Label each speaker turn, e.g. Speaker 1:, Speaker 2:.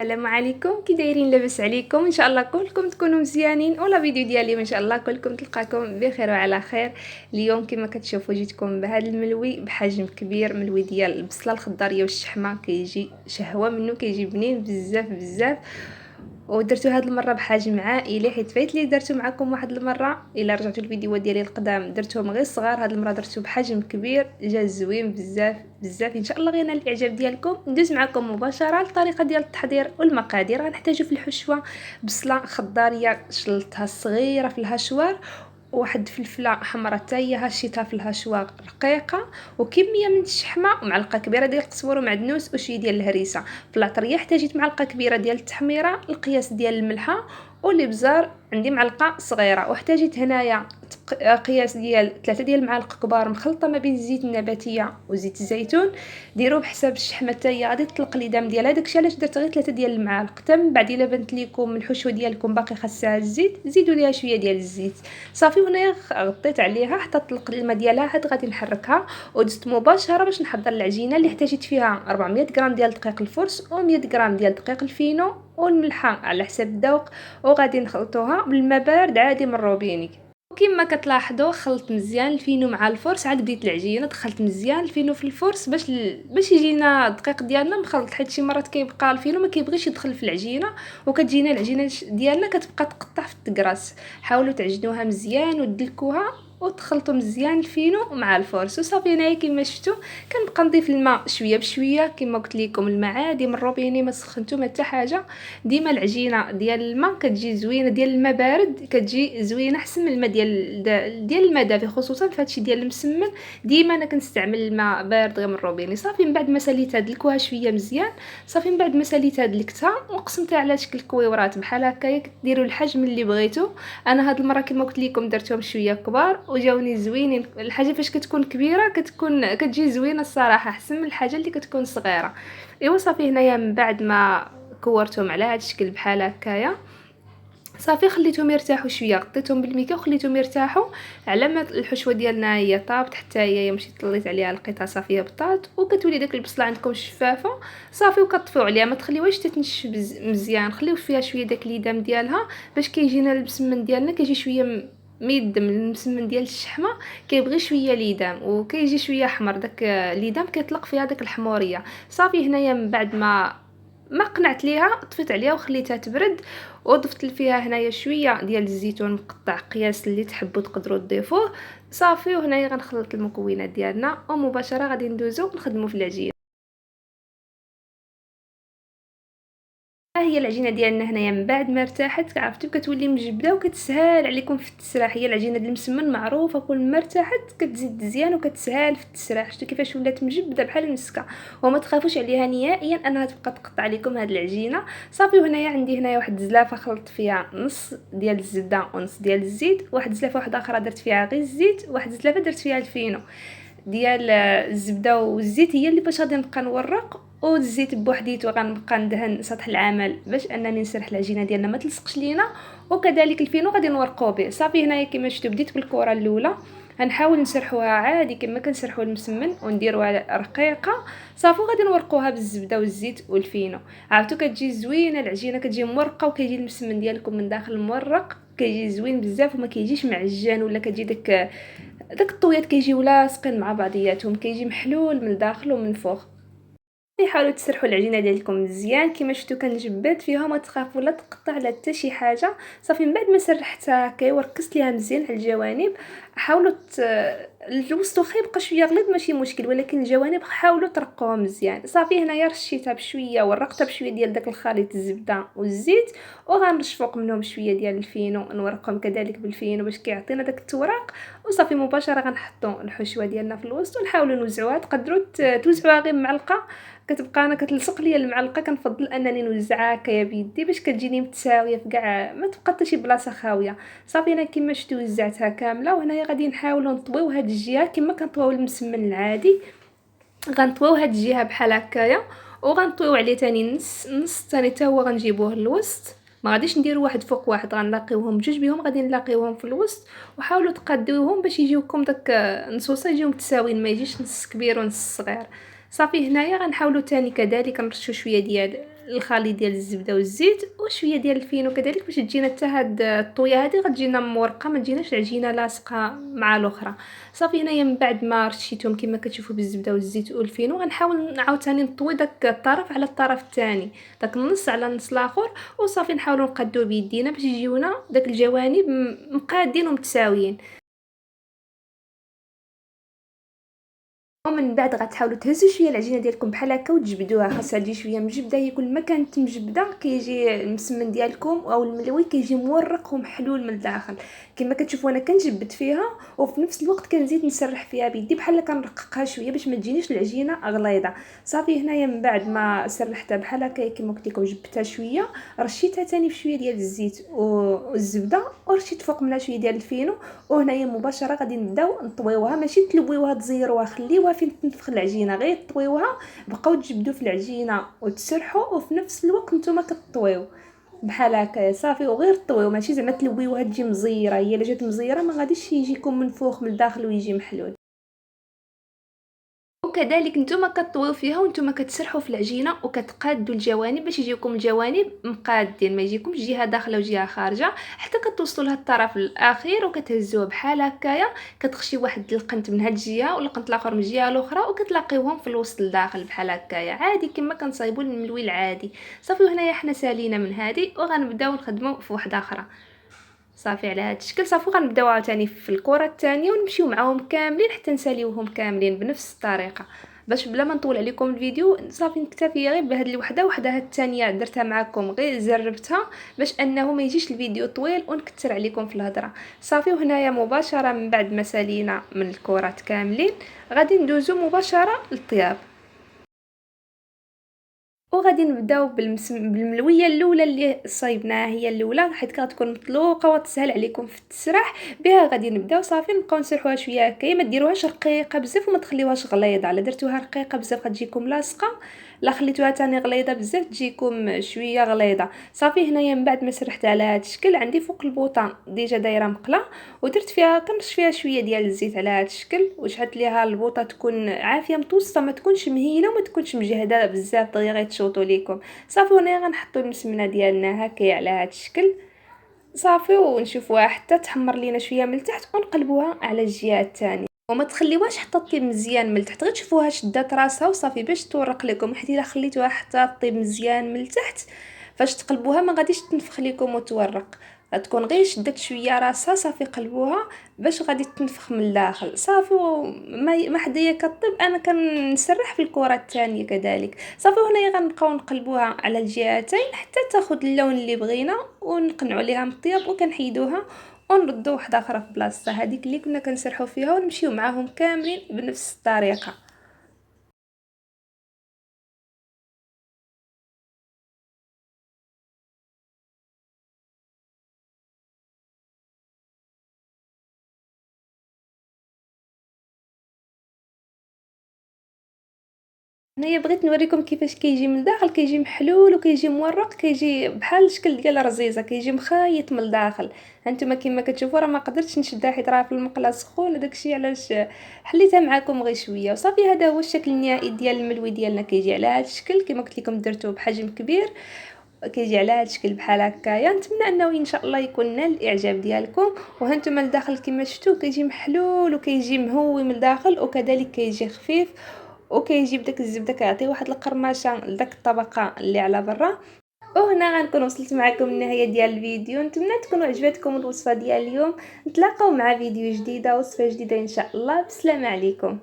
Speaker 1: السلام عليكم، كي دايرين؟ لاباس عليكم؟ ان شاء الله كلكم تكونوا مزيانين. ولا فيديو ديال اليوم ان شاء الله كلكم تلقاكم بخير وعلى خير. اليوم كما كتشوفوا جيتكم بهذا الملوي بحجم كبير، ملوي ديال البصله الخضاريه والشحمه، كيجي شهوه منه، كيجي بنين بزاف بزاف. ودرتو هاد المره بحجم عائلي، حيت فايت لي درتو معكم واحد المره. الا رجعتوا الفيديوهات ديالي القدام درتهم غير صغار، هاد المره درتو بحجم كبير، جا زوين بزاف بزاف. ان شاء الله غينال الاعجاب ديالكم. ندوز معكم مباشره للطريقه ديال التحضير والمقادير. غنحتاجو في الحشوه بصله خضاريه شلتها صغيره في الهشوار، واحد فلفله حمراء حتى هي هشيتها في الهشوار رقيقه، وكميه من الشحمه، ومعلقه كبيره ديال القزبر ومعدنوس وشويه ديال الهريسه. في العطريه احتاجيت معلقه كبيره ديال التحميره، القياس ديال الملحه، والابزار عندي معلقه صغيره. واحتاجيت هنايا قياس ديال 3 ديال المعالق كبار مخلطه ما بين الزيت النباتيه وزيت الزيتون. ديروا بحساب الشحمه حتى هي غادي تطلق ليدام ديالها، داكشي علاش درت غير 3 ديال المعالق. حتى من بعد الا بانت لكم الحشوه ديالكم باقي خاصها الزيت، زيدوا ليها شويه ديال الزيت صافي. وهنايا غطيت عليها حتى طلق الماء ديالها، حتى غادي نحركها. ودزت مباشره باش نحضر العجينه اللي احتاجيت فيها 400 غرام ديال دقيق الفرس و100 غرام ديال دقيق الفينو والملحه على حساب الذوق، وغادي نخلطوها بالماء بارد عادي من الروبيني. وكما كتلاحظوا خلطت مزيان الفينو مع الفرس. عاد بديت العجينه، دخلت مزيان الفينو في الفرس باش يجينا الدقيق ديالنا مخلط، حيت شي مرات كيبقى الفينو ما كيبغيش يدخل في العجينه، وكتجينا العجينه ديالنا كتبقى تقطع في التكراس. حاولوا تعجنوها مزيان وتدلكوها وتخلطوا مزيان الفينو مع الفرس وصافي. هنايا كما شفتوا كنبقى نضيف الماء شويه بشويه. كما قلت لكم الماء عادي من الروبيني، ما سخنتو ما حتى حاجه. ديما العجينه ديال الماء كتجي زوينه، ديال الماء بارد كتجي زوينه احسن من الماء ديال الماء دافي، خصوصا في هادشي ديال المسمن. ديما انا كنستعمل الماء بارد غير من الروبيني. صافي من بعد ما ساليتها دلكوها شويه مزيان. صافي من بعد ما ساليتها دلكتها وقسمتها على شكل كويورات بحال هكايا، كديروا الحجم اللي بغيتو. انا هاد المره كما قلت لكم درتهم شويه كبار وجاوني زوينين. الحاجه فاش كتكون كبيره كتجي زوينه الصراحه، احسن من الحاجه اللي كتكون صغيره. ايوا صافي هنايا من بعد ما كورتهم على هذا الشكل بحال هكايا، صافي خليتهم يرتاحوا شويه، غطيتهم بالميكا وخليتهم يرتاحوا على ما الحشوه ديالنا هي طابت. حتى هي مشيت طليت عليها لقيتها صافيه بطات، وكتولي داك البصله عندكم شفافه صافي. وكطفيو عليها، ما تخليوهاش تتنشف مزيان، خليو فيها شويه داك الليدام ديالها باش كيجينا المسمن ديالنا كيجي شويه ميدم. المسمن ديال الشحمه كيبغي شويه ليدام وكيجي شويه احمر، داك ليدام كيطلق فيها داك الحموريه. صافي هنايا من بعد ما قنعت ليها طفيت عليها وخليتها تبرد، وضفت فيها هنايا شويه ديال الزيتون مقطع، قياس اللي تحبوا تقدروا تضيفوه. صافي وهنايا غنخلط المكونات ديالنا ومباشره غادي ندوزو نخدموا في العجين. ها هي العجينه ديالنا هنايا من بعد ما ارتاحت، عرفتوا كتولي مجبده وكتسهل عليكم في التسراح. هي العجينه ديال المسمن معروفه كل ما ارتاحت كتزيد مزيان وكتسهل في التسراح. شفتوا كيفاش ولات مجبده بحال المسكه؟ وما تخافوش عليها نهائيا انها تبقى تقطع لكم هاد العجينه. صافي وهنايا عندي هنايا واحد الزلافه خلطت فيها نص ديال الزبده ونص ديال الزيت، واحد زلافه واحده اخرى درت فيها غير الزيت، واحد زلافه درت فيها الفينو. ديال الزبده والزيت هي اللي باش غادي نبقى نورق، والزيت بوحديته غنبقى ندهن سطح العمل باش انني نسرح العجينه ديالنا ما تلصقش لينا. وكذلك الفينو غادي نورقوه به. صافي هنايا كما شفتوا بديت بالكره الاولى، غنحاول نسرحوها عادي كما كنسرحوا المسمن ونديروها رقيقه. صافي غادي نورقوها بالزبده والزيت والفينو. عرفتوا كتجي زوينه العجينه، كتجي مرقه وكيجي المسمن ديالكم من داخل مورق، كيجي زوين بزاف وما كيجيش معجن ولا كتجي داك الطويات كيجيو لاصقين مع بعضياتهم، كيجي محلول من الداخل ومن فوق. حاولوا تسرحوا العجينه ديالكم مزيان كما شفتوا كنجبد فيها، ما تخافوا لا تقطع لا حتى شي حاجه. صافي من بعد ما سرحتها هكا وركزت ليها مزيان على الجوانب، حاولوا الوسط واخا يبقى شويه غليظ ماشي مشكل، ولكن الجوانب حاولوا ترقوها مزيان. صافي هنايا رشيتها بشويه، ورقتها بشويه ديال داك الخليط الزبده والزيت، وغنرش فوق منهم شويه ديال الفينو، نورقهم كذلك بالفينو باش كيعطينا داك التوراق. وصافي مباشره غنحطوا الحشوه ديالنا في الوسط ونحاولوا نوزعوها. تقدروا توزعوها غير بمعلقه، كتبقى انا كتلصق ليا المعلقه، كنفضل انني نوزعها هكايا بيدي باش كتجيني متساويه في كاع، ما تبقى حتى شي بلاصه خاويه. صافي انا كما شفتوا وزعتها كامله. وهنايا غادي نحاولوا نطويو هاد الجهه كما كنطويو المسمن العادي، غنطويو هاد الجهه بحال هكايا وغنطويو عليه تاني نص نص تاني حتى هو غنجيبوه للوسط. ما غاديش نديرو واحد فوق واحد، غنلاقيوهم جوج بهم غادي نلاقيوهم في الوسط. وحاولوا تقادوهم باش يجيوكم داك نصوصه يجيو متساويين، ما يجيش نص كبير ونص صغير. صافي هنايا غنحاولوا تاني كذلك نرشوا شويه ديال الخليط ديال الزبده والزيت وشويه ديال الفينو كذلك باش تجينا حتى هاد الطويه هذه غتجينا مورقه، ما تجيناش العجينه لاصقه مع الاخرى. صافي هنايا من بعد ما رشيتهم كما كتشوفوا بالزبده والزيت والفينو، غنحاول عاوتاني نطوي داك الطرف على الطرف الثاني، داك النص على النص الاخر، وصافي نحاولوا نقادوه بيدينا باش يجيونا داك الجوانب مقادين ومتساويين. ومن بعد غتحاولوا تهزوا شويه العجينه ديالكم بحال هكا وتجبدوها، خاصها تجي شويه مجبده. هي كل ما كانت مجبده كيجي المسمن ديالكم او الملوي كيجي مورق ومحلول من الداخل. كما كتشوفوا انا كنجبد فيها وفي نفس الوقت كنزيد نسرح فيها بيدي بحال كنرققها شويه باش ما تجينيش العجينه غليظه. صافي هنايا من بعد ما سرحتها بحال هكا كما قلت لكم جبدتها شويه، رشيتها ثاني بشويه ديال الزيت والزبده، ورشيت فوق منها شويه ديال الفينو. وهنايا مباشره غادي نبداو نطويوها، ماشي تلويوها تزيروها، خليوها فين تنفخ العجينه غير طويوها. بقاو تجبدوا في العجينه وتسرحوا وفي نفس الوقت نتوما كطويو بحال هكا. صافي وغير طويو، ماشي زعما تلويوها تجي مزيره، هي الا جات مزيره ما غاديش يجيكم منفوخ من الداخل ويجي محلول. وكذلك نتوما كطويو فيها وانتوما كتسرحوا في العجينه وكتقادوا الجوانب باش يجيكم الجوانب مقادين، ما يجيكمش جهه داخله وجهه خارجه، حتى كتوصلوا لهاد الطرف الاخير وكتهزوه بحال هكايا. كتخشي واحد القنت من هاد الجهه والقنت الاخر من الجهه الاخرى وكتلاقيوهم في الوسط الداخل بحال هكايا عادي كما كنصايبوا الملوي العادي. صافي وهنايا حنا سالينا من هذه وغنبداو نخدموا في واحده اخرى. صافي على هذا الشكل. صافي غنبداو عاوتاني في الكره الثانيه ونمشيو معاهم كاملين حتى نساليوهم كاملين بنفس الطريقه. باش بلا ما نطول عليكم الفيديو صافي نكتفي غير بهاد الوحده. وحده هاد الثانيه درتها معكم غير جربتها باش انه ما يجيش الفيديو طويل ونكثر عليكم في الهضره. صافي وهنايا مباشره من بعد ما سالينا من الكرات كاملين غادي ندوزو مباشره للطياب. وغادي نبداو بالملويه الاولى اللي صايبناها، هي الاولى حيت كتكون مطلوقه وتسهل عليكم في التسرح بها. غادي نبداو صافي نبقاو نسرحوها شويه هكايا، ما ديروهاش رقيقه بزاف وما تخليوهاش غليظه، الا درتوها رقيقه بزاف غتجيكم لاصقه، لا خليتوها تاني غليظه بزاف تجيكم شويه غليظه. صافي هنايا من بعد ما سرحت على هذا الشكل عندي فوق البوطه ديجا دايره مقله ودرت فيها كنرش فيها شويه ديال الزيت على هذا الشكل، وشحت ليها البوطه تكون عافيه متوسطه، ما تكونش مهيله وما تكونش مجهده بزاف دغيا غيتشوطوا ليكم. صافي هنا غنحطوا المسمنه ديالنا هكايا على هذا الشكل. صافي ونشوفوها حتى تحمر لينا شويه من التحت ونقلبوها على الجهه الثانيه وما تخليوهاش حتى طيب مزيان من التحت، غير تشوفوها شدات راسها وصافي باش تورق لكم. حيت الا خليتوها حتى طيب مزيان من التحت فاش تقلبوها ما غاديش تنفخ لكم وتورق، غتكون غير شدت شويه راسها. صافي قلبوها باش غادي تنفخ من الداخل. صافي ما حدايا كطيب انا كنسرح في الكره الثانيه كذلك. صافي هنايا غنبقاو نقلبوها على الجهتين حتى تاخذ اللون اللي بغينا ونقنعوا عليها من الطياب وكنحيدوها ونردو وحده اخرى في بلاصتها هذيك اللي كنا كنسرحوا فيها ونمشيو معاهم كاملين بنفس الطريقه. هنايا بغيت نوريكم كيفاش كيجي من الداخل، كيجي محلول وكيجي مورق، كيجي بحال الشكل ديال الرزيزه، كيجي مخيط من الداخل. هانتوما كما كتشوفوا راه ما قدرتش نشدها حيت راه في المقله سخون، داكشي علاش حليتها معكم غير شويه. وصافي هذا هو الشكل النهائي ديال الملوي ديالنا، كيجي على هذا الشكل كما قلت لكم درتوه بحجم كبير، كيجي على هذا الشكل بحال هكايا. نتمنى انه ان شاء الله يكون نال الاعجاب ديالكم. وهانتوما الداخل كما شفتوا كيجي محلول وكيجي مهوي من الداخل وكذلك كيجي خفيف وكيجي بداك الزبده كيعطي واحد القرمشه لداك الطبقه اللي على برا. وهنا غنكون وصلت معكم للنهايه ديال الفيديو. نتمنى تكون عجبتكم الوصفه ديال اليوم. نتلاقاو مع فيديو جديده وصفه جديده ان شاء الله. بسلام عليكم.